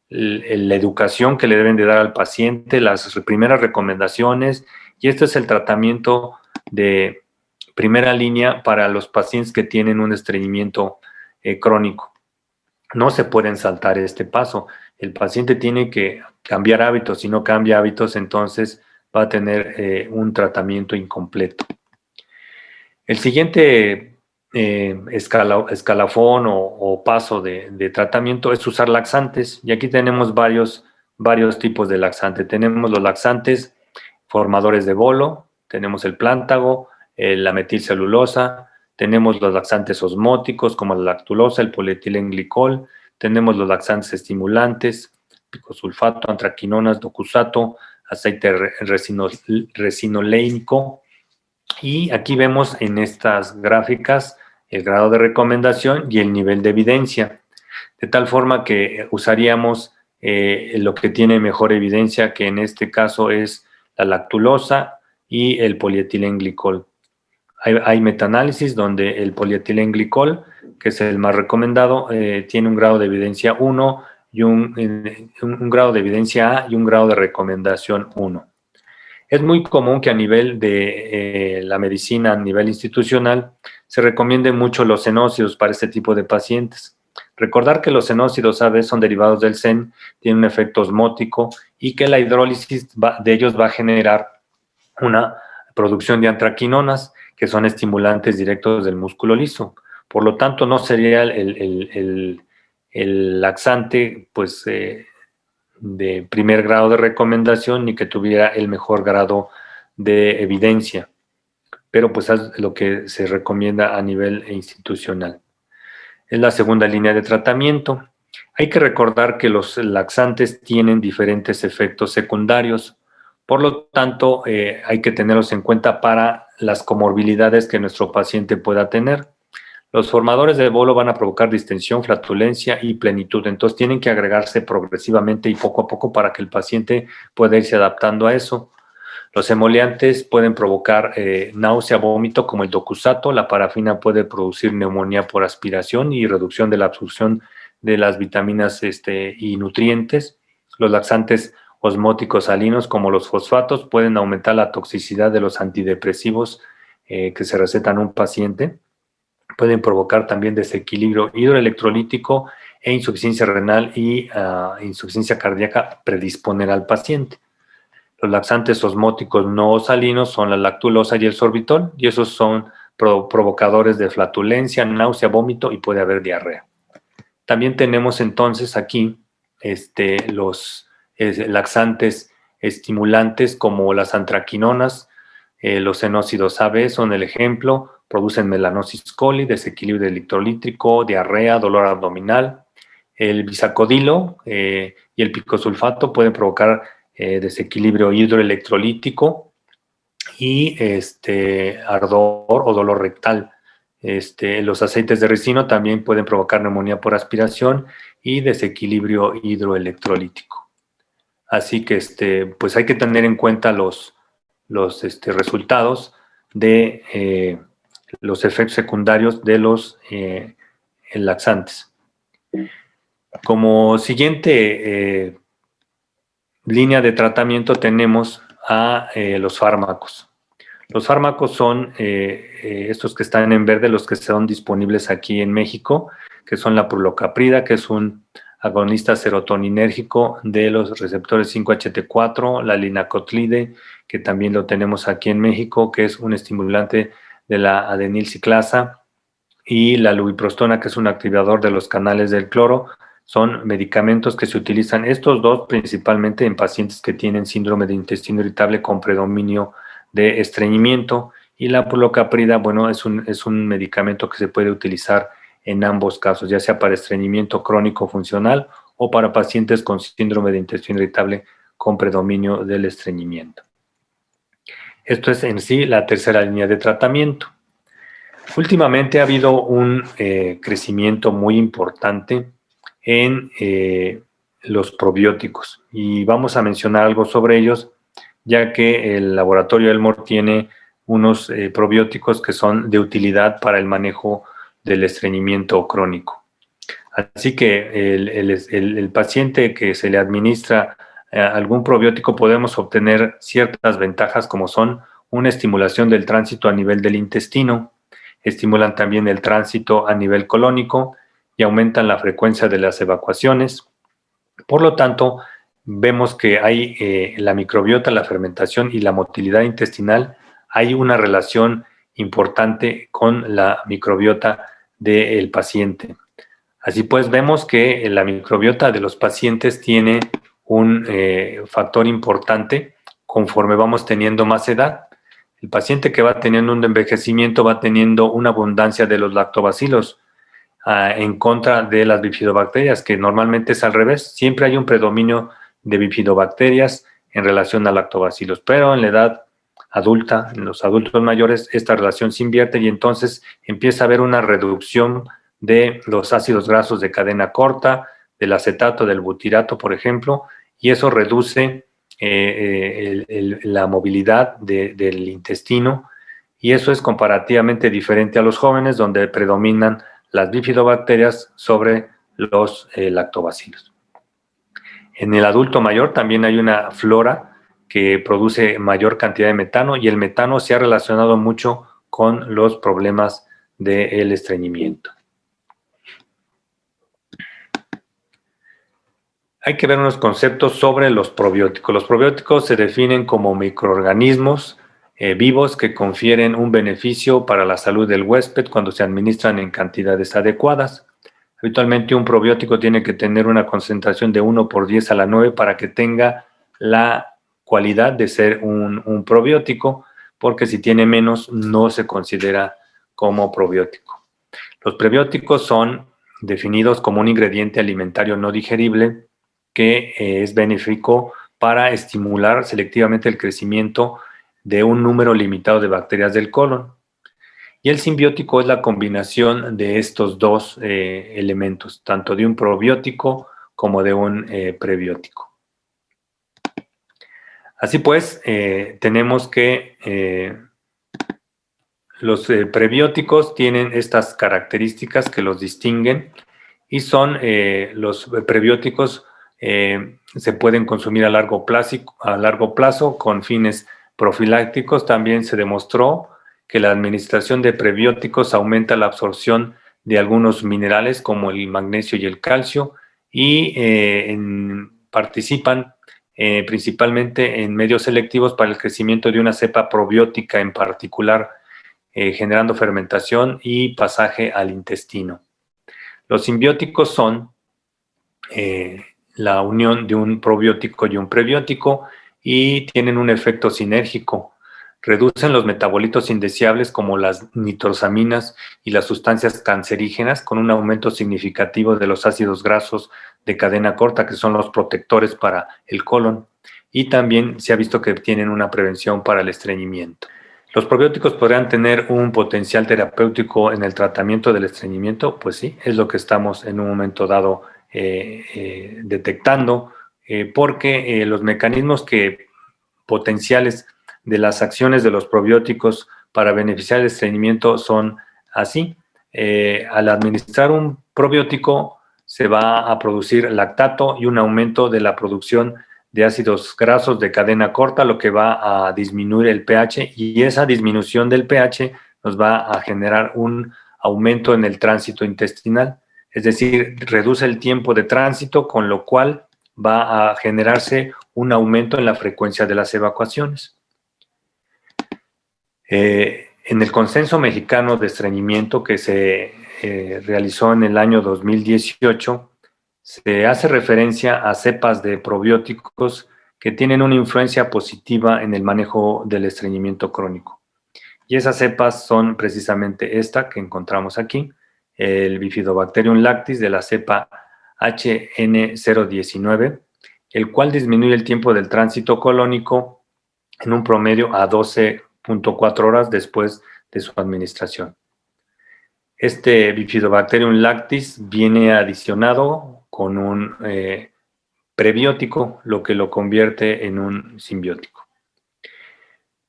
la educación que le deben de dar al paciente, las primeras recomendaciones, y este es el tratamiento de primera línea para los pacientes que tienen un estreñimiento crónico. No se pueden saltar este paso. El paciente tiene que cambiar hábitos. Si no cambia hábitos, entonces va a tener un tratamiento incompleto. El siguiente escalafón o paso de tratamiento es usar laxantes. Y aquí tenemos varios tipos de laxante. Tenemos los laxantes formadores de bolo, tenemos el plántago, la metilcelulosa, tenemos los laxantes osmóticos como la lactulosa, el polietilenglicol, tenemos los laxantes estimulantes, picosulfato, antraquinonas, docusato, aceite resinolénico. Y aquí vemos en estas gráficas el grado de recomendación y el nivel de evidencia, de tal forma que usaríamos lo que tiene mejor evidencia, que en este caso es la lactulosa y el polietilenglicol. Hay metaanálisis donde el polietilenglicol, que es el más recomendado, tiene un grado de evidencia 1 y un grado de evidencia A y un grado de recomendación 1. Es muy común que a nivel de la medicina, a nivel institucional, se recomienden mucho los xenócidos para este tipo de pacientes. Recordar que los xenócidos a veces son derivados del XEN, tienen un efecto osmótico y que la hidrólisis de ellos va a generar una producción de antraquinonas, que son estimulantes directos del músculo liso. Por lo tanto, no sería el laxante pues, de primer grado de recomendación ni que tuviera el mejor grado de evidencia, pero pues es lo que se recomienda a nivel institucional. Es la segunda línea de tratamiento. Hay que recordar que los laxantes tienen diferentes efectos secundarios, por lo tanto hay que tenerlos en cuenta para las comorbilidades que nuestro paciente pueda tener. Los formadores de bolo van a provocar distensión, flatulencia y plenitud. Entonces tienen que agregarse progresivamente y poco a poco para que el paciente pueda irse adaptando a eso. Los emoliantes pueden provocar náusea, vómito, como el docusato. La parafina puede producir neumonía por aspiración y reducción de la absorción de las vitaminas y nutrientes. Los laxantes osmóticos salinos, como los fosfatos, pueden aumentar la toxicidad de los antidepresivos que se recetan a un paciente. Pueden provocar también desequilibrio hidroelectrolítico e insuficiencia renal y insuficiencia cardíaca, predisponer al paciente. Los laxantes osmóticos no salinos son la lactulosa y el sorbitol, y esos son provocadores de flatulencia, náusea, vómito y puede haber diarrea. También tenemos entonces aquí los laxantes estimulantes como las antraquinonas, los fenócidos AB son el ejemplo, producen melanosis coli, desequilibrio electrolítico, diarrea, dolor abdominal. El bisacodilo y el picosulfato pueden provocar desequilibrio hidroelectrolítico y ardor o dolor rectal. Los aceites de ricino también pueden provocar neumonía por aspiración y desequilibrio hidroelectrolítico. Así que pues hay que tener en cuenta los resultados de los efectos secundarios de los laxantes. Como siguiente línea de tratamiento tenemos a los fármacos. Los fármacos son estos que están en verde, los que son disponibles aquí en México, que son la prulocaprida, que es un agonista serotoninérgico de los receptores 5-HT4, la linacotlide, que también lo tenemos aquí en México, que es un estimulante de la adenilciclasa, y la lubiprostona, que es un activador de los canales del cloro. Son medicamentos que se utilizan, estos dos principalmente en pacientes que tienen síndrome de intestino irritable con predominio de estreñimiento, y la prulocaprida, bueno, es un medicamento que se puede utilizar en ambos casos, ya sea para estreñimiento crónico funcional o para pacientes con síndrome de intestino irritable con predominio del estreñimiento. Esto es en sí la tercera línea de tratamiento. Últimamente ha habido un crecimiento muy importante en los probióticos, y vamos a mencionar algo sobre ellos, ya que el laboratorio Elmore tiene unos probióticos que son de utilidad para el manejo del estreñimiento crónico. Así que el paciente que se le administra algún probiótico, podemos obtener ciertas ventajas, como son una estimulación del tránsito a nivel del intestino, estimulan también el tránsito a nivel colónico y aumentan la frecuencia de las evacuaciones. Por lo tanto, vemos que hay la microbiota, la fermentación y la motilidad intestinal. Hay una relación importante con la microbiota del paciente. Así pues, vemos que la microbiota de los pacientes tiene un factor importante conforme vamos teniendo más edad. El paciente que va teniendo un envejecimiento va teniendo una abundancia de los lactobacilos en contra de las bifidobacterias, que normalmente es al revés. Siempre hay un predominio de bifidobacterias en relación a lactobacilos, pero en la edad adulta, en los adultos mayores, esta relación se invierte y entonces empieza a haber una reducción de los ácidos grasos de cadena corta, del acetato, del butirato, por ejemplo, y eso reduce la movilidad del intestino, y eso es comparativamente diferente a los jóvenes, donde predominan las bifidobacterias sobre los lactobacilos. En el adulto mayor también hay una flora que produce mayor cantidad de metano, y el metano se ha relacionado mucho con los problemas del estreñimiento. Hay que ver unos conceptos sobre los probióticos. Los probióticos se definen como microorganismos vivos que confieren un beneficio para la salud del huésped cuando se administran en cantidades adecuadas. Habitualmente un probiótico tiene que tener una concentración de 1/10⁹ para que tenga la cualidad de ser un probiótico, porque si tiene menos no se considera como probiótico. Los prebióticos son definidos como un ingrediente alimentario no digerible que es benéfico para estimular selectivamente el crecimiento de un número limitado de bacterias del colon. Y el simbiótico es la combinación de estos dos elementos, tanto de un probiótico como de un prebiótico. Así pues, tenemos que los prebióticos tienen estas características que los distinguen y son los prebióticos se pueden consumir a largo plazo con fines profilácticos. También se demostró que la administración de prebióticos aumenta la absorción de algunos minerales como el magnesio y el calcio y participan principalmente en medios selectivos para el crecimiento de una cepa probiótica en particular, generando fermentación y pasaje al intestino. Los simbióticos son la unión de un probiótico y un prebiótico y tienen un efecto sinérgico. Reducen los metabolitos indeseables como las nitrosaminas y las sustancias cancerígenas con un aumento significativo de los ácidos grasos de cadena corta, que son los protectores para el colon, y también se ha visto que tienen una prevención para el estreñimiento. ¿Los probióticos podrían tener un potencial terapéutico en el tratamiento del estreñimiento? Pues sí, es lo que estamos en un momento dado detectando, porque los mecanismos potenciales de las acciones de los probióticos para beneficiar el estreñimiento son así. Al administrar un probiótico se va a producir lactato y un aumento de la producción de ácidos grasos de cadena corta, lo que va a disminuir el pH, y esa disminución del pH nos va a generar un aumento en el tránsito intestinal, es decir, reduce el tiempo de tránsito, con lo cual va a generarse un aumento en la frecuencia de las evacuaciones. En el Consenso Mexicano de Estreñimiento que se realizó en el año 2018, se hace referencia a cepas de probióticos que tienen una influencia positiva en el manejo del estreñimiento crónico. Y esas cepas son precisamente esta que encontramos aquí, el Bifidobacterium lactis de la cepa HN019, el cual disminuye el tiempo del tránsito colónico en un promedio a 12.4 horas después de su administración. Este Bifidobacterium lactis viene adicionado con un prebiótico, lo que lo convierte en un simbiótico.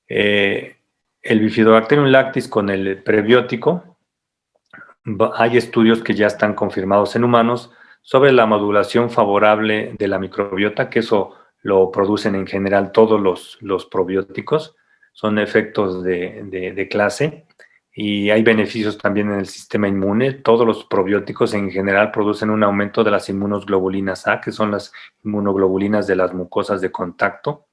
El Bifidobacterium lactis con el prebiótico, hay estudios que ya están confirmados en humanos sobre la modulación favorable de la microbiota, que eso lo producen en general todos los probióticos, son efectos de clase. Y hay beneficios también en el sistema inmune. Todos los probióticos en general producen un aumento de las inmunoglobulinas A, que son las inmunoglobulinas de las mucosas de contacto.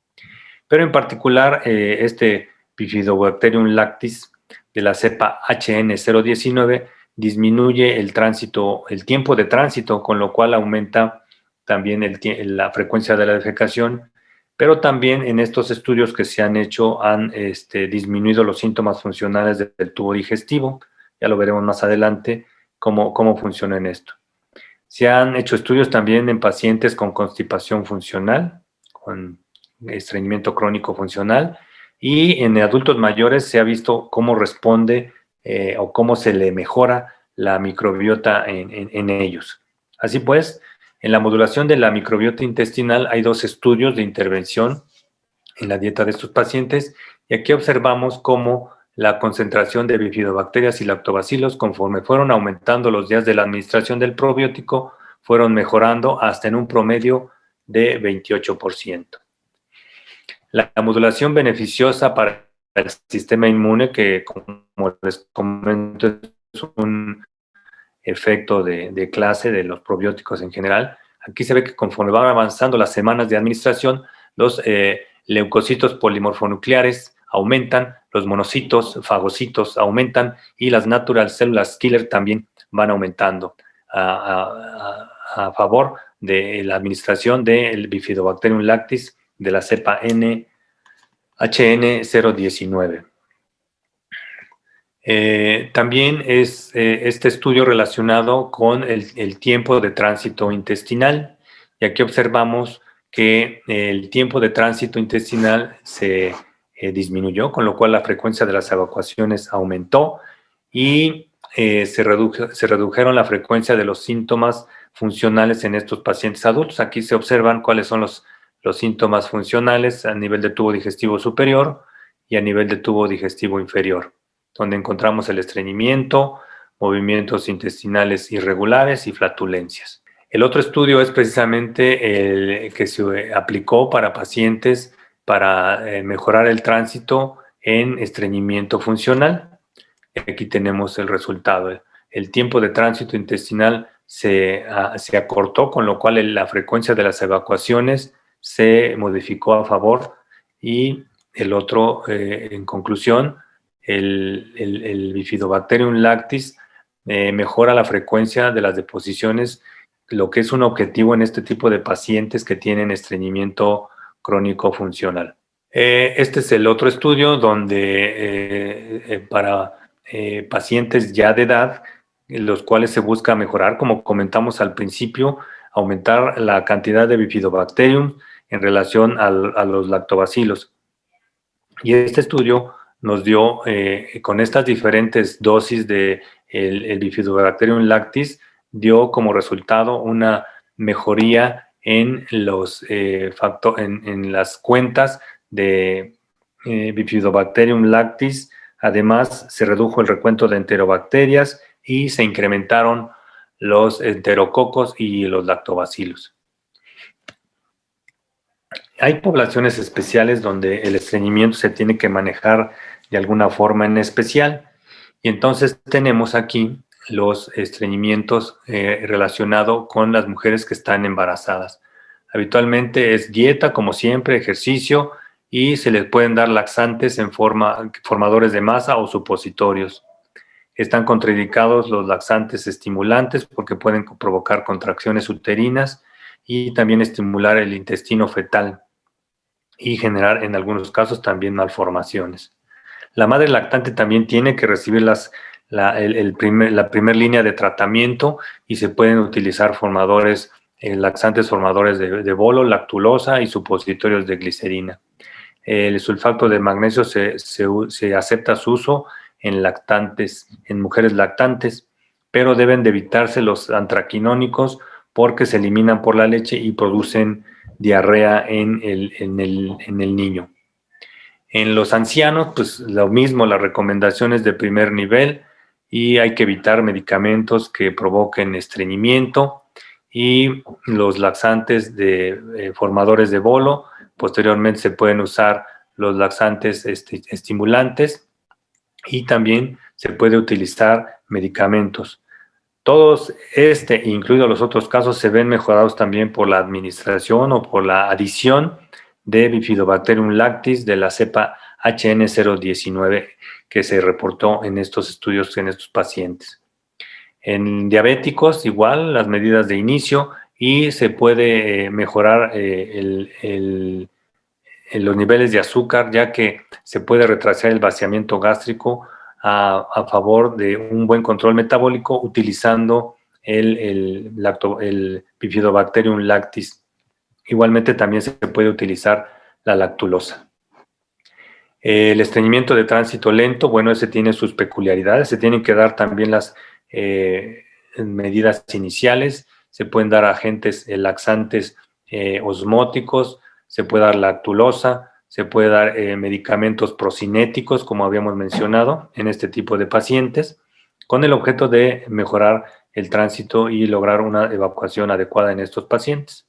Pero en particular, este Bifidobacterium lactis de la cepa HN019 disminuye el tiempo de tránsito, con lo cual aumenta también la frecuencia de la defecación. Pero también en estos estudios que se han hecho han disminuido los síntomas funcionales del tubo digestivo. Ya lo veremos más adelante cómo funciona en esto. Se han hecho estudios también en pacientes con constipación funcional, con estreñimiento crónico funcional, y en adultos mayores se ha visto cómo responde o cómo se le mejora la microbiota en ellos. Así pues, en la modulación de la microbiota intestinal hay 2 estudios de intervención en la dieta de estos pacientes, y aquí observamos cómo la concentración de bifidobacterias y lactobacilos, conforme fueron aumentando los días de la administración del probiótico, fueron mejorando hasta en un promedio de 28%. La modulación beneficiosa para el sistema inmune, que como les comento es un efecto de clase de los probióticos en general. Aquí se ve que conforme van avanzando las semanas de administración, los leucocitos polimorfonucleares aumentan, los monocitos, fagocitos aumentan, y las natural células killer también van aumentando a favor de la administración del Bifidobacterium lactis de la cepa HN019. También es este estudio relacionado con el tiempo de tránsito intestinal, y aquí observamos que el tiempo de tránsito intestinal se disminuyó, con lo cual la frecuencia de las evacuaciones aumentó, y se redujeron la frecuencia de los síntomas funcionales en estos pacientes adultos. Aquí se observan cuáles son los síntomas funcionales a nivel de tubo digestivo superior y a nivel de tubo digestivo inferior, donde encontramos el estreñimiento, movimientos intestinales irregulares y flatulencias. El otro estudio es precisamente el que se aplicó para pacientes para mejorar el tránsito en estreñimiento funcional. Aquí tenemos el resultado. El tiempo de tránsito intestinal se acortó, con lo cual la frecuencia de las evacuaciones se modificó a favor, y el otro, en conclusión, el Bifidobacterium lactis mejora la frecuencia de las deposiciones, lo que es un objetivo en este tipo de pacientes que tienen estreñimiento crónico funcional. Este es el otro estudio donde para pacientes ya de edad, los cuales se busca mejorar, como comentamos al principio, aumentar la cantidad de Bifidobacterium en relación a los lactobacilos. Y este estudio nos dio, con estas diferentes dosis de el Bifidobacterium lactis, dio como resultado una mejoría en las cuentas de Bifidobacterium lactis. Además, se redujo el recuento de enterobacterias y se incrementaron los enterococos y los lactobacilos. Hay poblaciones especiales donde el estreñimiento se tiene que manejar de alguna forma en especial, y entonces tenemos aquí los estreñimientos relacionados con las mujeres que están embarazadas. Habitualmente es dieta, como siempre, ejercicio, y se les pueden dar laxantes en formadores de masa o supositorios. Están contraindicados los laxantes estimulantes porque pueden provocar contracciones uterinas y también estimular el intestino fetal y generar en algunos casos también malformaciones. La madre lactante también tiene que recibir la primera línea de tratamiento, y se pueden utilizar formadores, laxantes formadores de bolo, lactulosa y supositorios de glicerina. El sulfato de magnesio se acepta su uso en mujeres lactantes, pero deben de evitarse los antraquinónicos porque se eliminan por la leche y producen diarrea en el niño. En los ancianos, pues lo mismo, las recomendaciones de primer nivel, y hay que evitar medicamentos que provoquen estreñimiento, y los laxantes de formadores de bolo. Posteriormente se pueden usar los laxantes estimulantes, y también se puede utilizar medicamentos. Todos incluidos los otros casos, se ven mejorados también por la administración o por la adición de Bifidobacterium lactis de la cepa HN019 que se reportó en estos estudios en estos pacientes. En diabéticos, igual, las medidas de inicio, y se puede mejorar los niveles de azúcar, ya que se puede retrasar el vaciamiento gástrico a favor de un buen control metabólico utilizando el Bifidobacterium lactis. Igualmente también se puede utilizar la lactulosa. El estreñimiento de tránsito lento, bueno, ese tiene sus peculiaridades. Se tienen que dar también las medidas iniciales. Se pueden dar agentes laxantes osmóticos, se puede dar lactulosa, se puede dar medicamentos procinéticos, como habíamos mencionado, en este tipo de pacientes, con el objeto de mejorar el tránsito y lograr una evacuación adecuada en estos pacientes.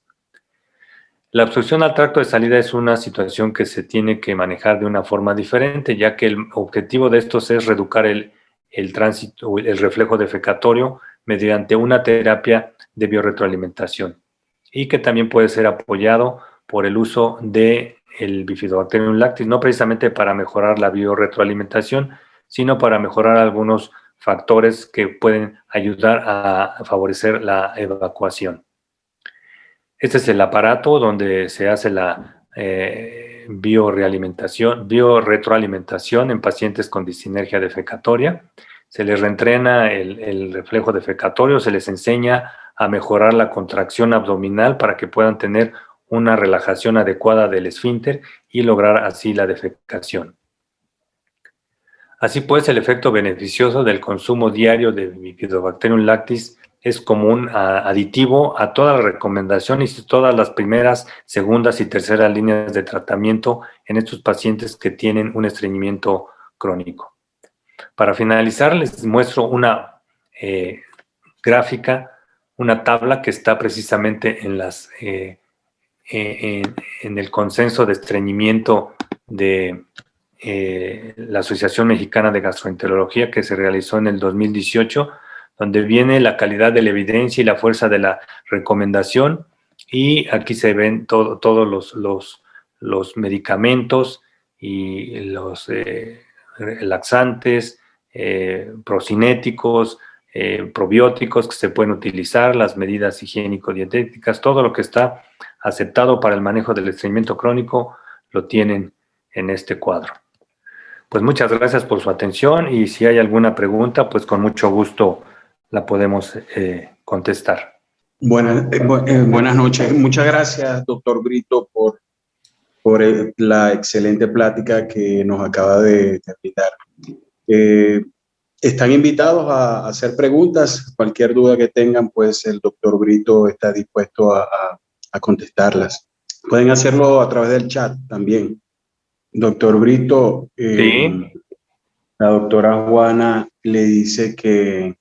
La obstrucción al tracto de salida es una situación que se tiene que manejar de una forma diferente, ya que el objetivo de estos es reeducar el tránsito, el reflejo defecatorio, mediante una terapia de biorretroalimentación, y que también puede ser apoyado por el uso del Bifidobacterium lactis, no precisamente para mejorar la biorretroalimentación, sino para mejorar algunos factores que pueden ayudar a favorecer la evacuación. Este es el aparato donde se hace la biorretroalimentación en pacientes con discinergia defecatoria. Se les reentrena el reflejo defecatorio, se les enseña a mejorar la contracción abdominal para que puedan tener una relajación adecuada del esfínter y lograr así la defecación. Así pues, el efecto beneficioso del consumo diario de Bifidobacterium lactis es como un aditivo a todas las recomendaciones y todas las primeras, segundas y terceras líneas de tratamiento en estos pacientes que tienen un estreñimiento crónico. Para finalizar, les muestro una gráfica, una tabla que está precisamente en el consenso de estreñimiento de la Asociación Mexicana de Gastroenterología, que se realizó en el 2018, donde viene la calidad de la evidencia y la fuerza de la recomendación, y aquí se ven todos los medicamentos y los laxantes, procinéticos, probióticos que se pueden utilizar, las medidas higiénico-dietéticas, todo lo que está aceptado para el manejo del estreñimiento crónico lo tienen en este cuadro. Pues muchas gracias por su atención, y si hay alguna pregunta, pues con mucho gusto la podemos contestar. Buenas noches. Muchas gracias, doctor Brito, por la excelente plática que nos acaba de brindar. Están invitados a hacer preguntas. Cualquier duda que tengan, pues el doctor Brito está dispuesto a contestarlas. Pueden hacerlo a través del chat también. Doctor Brito, Sí. la doctora Juana le dice que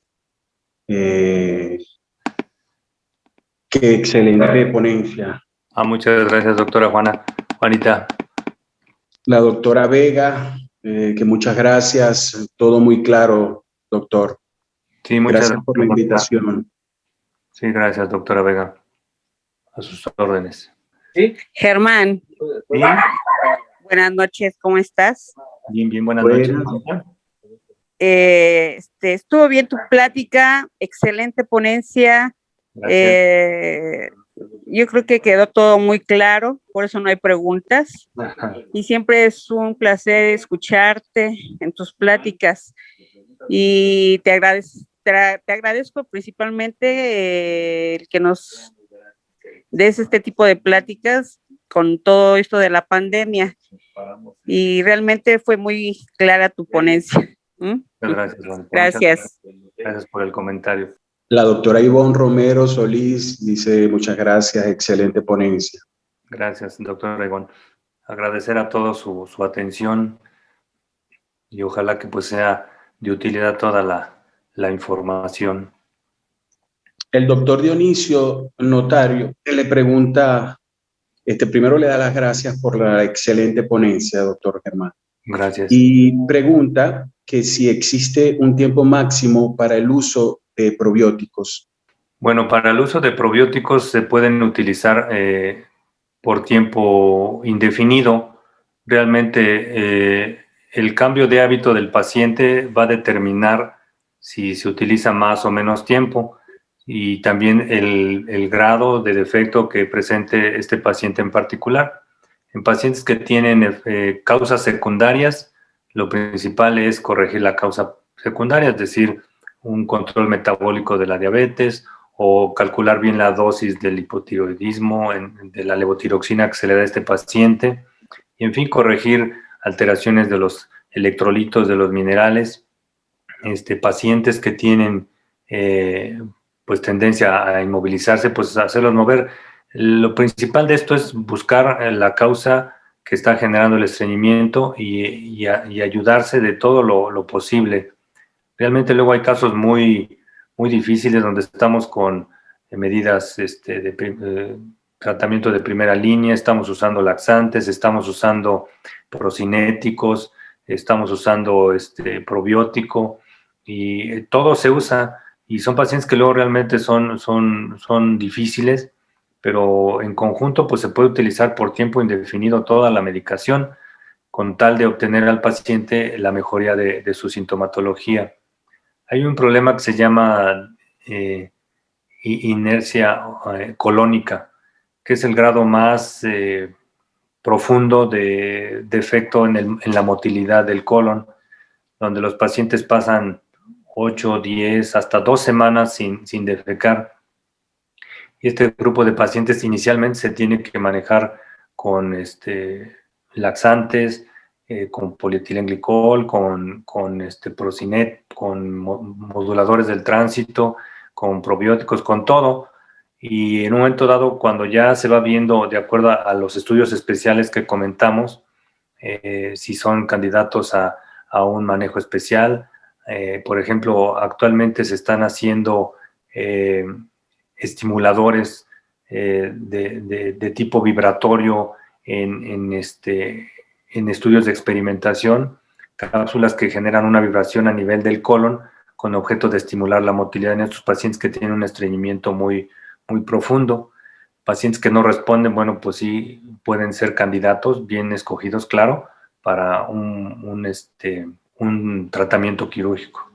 excelente ponencia. Muchas gracias, doctora Juanita. La doctora Vega, que muchas gracias. Todo muy claro, doctor. Sí, muchas Gracias por la invitación. Sí, gracias, doctora Vega. A sus órdenes. ¿Sí? Germán. ¿Sí? Buenas noches, ¿cómo estás? Bien, buenas noches. Estuvo bien tu plática, excelente ponencia. Yo creo que quedó todo muy claro, por eso no hay preguntas. Y siempre es un placer escucharte en tus pláticas. Y te agradezco principalmente el que nos des este tipo de pláticas con todo esto de la pandemia. Y realmente fue muy clara tu ponencia. Gracias, Juanita. Gracias. Gracias por el comentario. La doctora Ivonne Romero Solís dice muchas gracias, excelente ponencia. Gracias, doctora Ivonne. Agradecer a todos su atención, y ojalá que pues sea de utilidad toda la información. El doctor Dionisio Notario le pregunta, primero le da las gracias por la excelente ponencia, doctor Germán. Gracias. Y pregunta que si existe un tiempo máximo para el uso de probióticos. Bueno, para el uso de probióticos se pueden utilizar por tiempo indefinido. Realmente el cambio de hábito del paciente va a determinar si se utiliza más o menos tiempo, y también el grado de defecto que presente este paciente en particular. En pacientes que tienen causas secundarias, lo principal es corregir la causa secundaria, es decir, un control metabólico de la diabetes, o calcular bien la dosis del hipotiroidismo, de la levotiroxina que se le da a este paciente, y en fin, corregir alteraciones de los electrolitos, de los minerales. Pacientes que tienen pues tendencia a inmovilizarse, pues hacerlos mover. Lo principal de esto es buscar la causa que está generando el estreñimiento y ayudarse de todo lo posible. Realmente luego hay casos muy difíciles donde estamos con medidas de tratamiento de primera línea, estamos usando laxantes, estamos usando procinéticos, estamos usando probiótico, y todo se usa, y son pacientes que luego realmente son difíciles, pero en conjunto pues se puede utilizar por tiempo indefinido toda la medicación con tal de obtener al paciente la mejoría de su sintomatología. Hay un problema que se llama inercia colónica, que es el grado más profundo de defecto en la motilidad del colon, donde los pacientes pasan 8, 10, hasta 2 semanas sin defecar. Y este grupo de pacientes inicialmente se tiene que manejar con laxantes con polietilenglicol, con Procinet, con moduladores del tránsito, con probióticos, con todo. Y en un momento dado, cuando ya se va viendo, de acuerdo a los estudios especiales que comentamos, si son candidatos a un manejo especial. Por ejemplo, actualmente se están haciendo estimuladores de tipo vibratorio en estudios de experimentación, cápsulas que generan una vibración a nivel del colon con objeto de estimular la motilidad en estos pacientes que tienen un estreñimiento muy profundo. Pacientes que no responden, bueno, pues sí pueden ser candidatos bien escogidos, claro, para un tratamiento quirúrgico.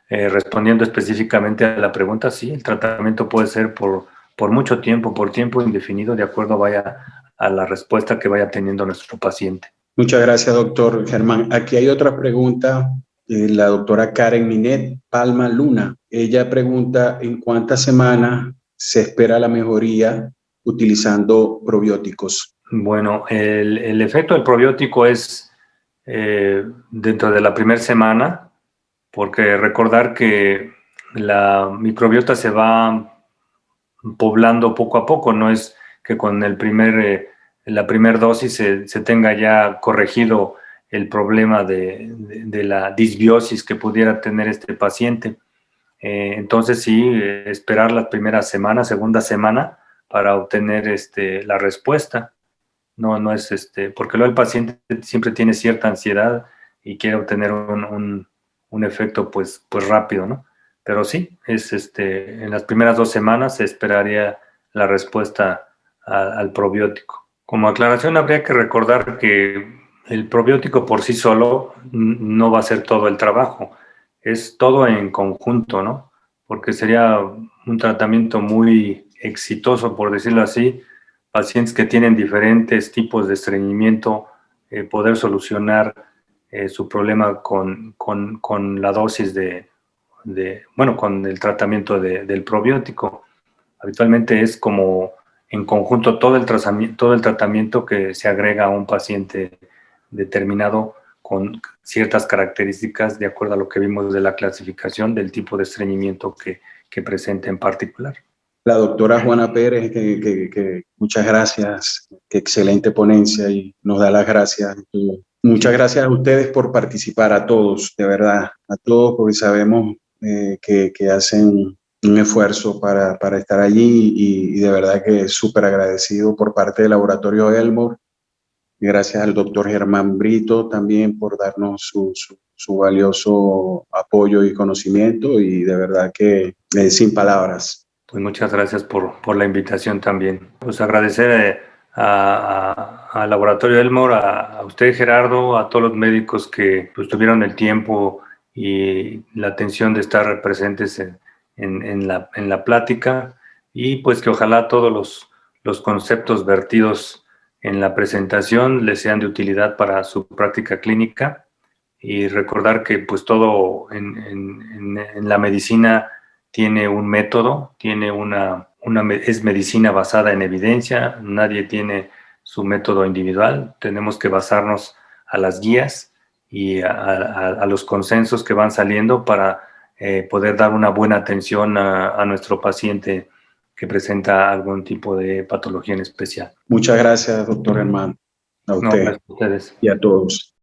Respondiendo específicamente a la pregunta, sí, el tratamiento puede ser por mucho tiempo, por tiempo indefinido, de acuerdo a la respuesta que vaya teniendo nuestro paciente. Muchas gracias, doctor Germán. Aquí hay otra pregunta, la doctora Karen Minet Palma Luna. Ella pregunta, ¿en cuántas semanas se espera la mejoría utilizando probióticos? Bueno, el efecto del probiótico es dentro de la primera semana, porque recordar que la microbiota se va poblando poco a poco, no es que con la primera dosis se tenga ya corregido el problema de la disbiosis que pudiera tener este paciente. Entonces sí, esperar la primera semana, segunda semana, para obtener la respuesta. No es porque luego el paciente siempre tiene cierta ansiedad y quiere obtener un efecto pues rápido, ¿no? Pero sí, en las primeras 2 semanas se esperaría la respuesta al probiótico. Como aclaración, habría que recordar que el probiótico por sí solo no va a hacer todo el trabajo, es todo en conjunto, ¿no? Porque sería un tratamiento muy exitoso, por decirlo así, pacientes que tienen diferentes tipos de estreñimiento, poder solucionar su problema con la dosis con el tratamiento del probiótico. Habitualmente es como en conjunto todo el tratamiento que se agrega a un paciente determinado con ciertas características de acuerdo a lo que vimos de la clasificación del tipo de estreñimiento que presenta en particular. La doctora Juana Pérez, que muchas gracias, qué excelente ponencia y nos da las gracias. Muchas gracias a ustedes por participar, a todos, de verdad, a todos, porque sabemos que hacen un esfuerzo para estar allí y de verdad que súper agradecido por parte del Laboratorio Elmore. Y gracias al doctor Germán Brito también por darnos su valioso apoyo y conocimiento y de verdad que sin palabras. Pues muchas gracias por la invitación también. Pues agradecer al Laboratorio Elmore, a usted Gerardo, a todos los médicos que pues, tuvieron el tiempo y la atención de estar presentes en la plática y pues que ojalá todos los conceptos vertidos en la presentación les sean de utilidad para su práctica clínica y recordar que pues todo en la medicina tiene un método, tiene es medicina basada en evidencia, nadie tiene su método individual, tenemos que basarnos a las guías y a los consensos que van saliendo para poder dar una buena atención a nuestro paciente que presenta algún tipo de patología en especial. Muchas gracias, doctor Germán, a usted No, gracias a ustedes. y a todos.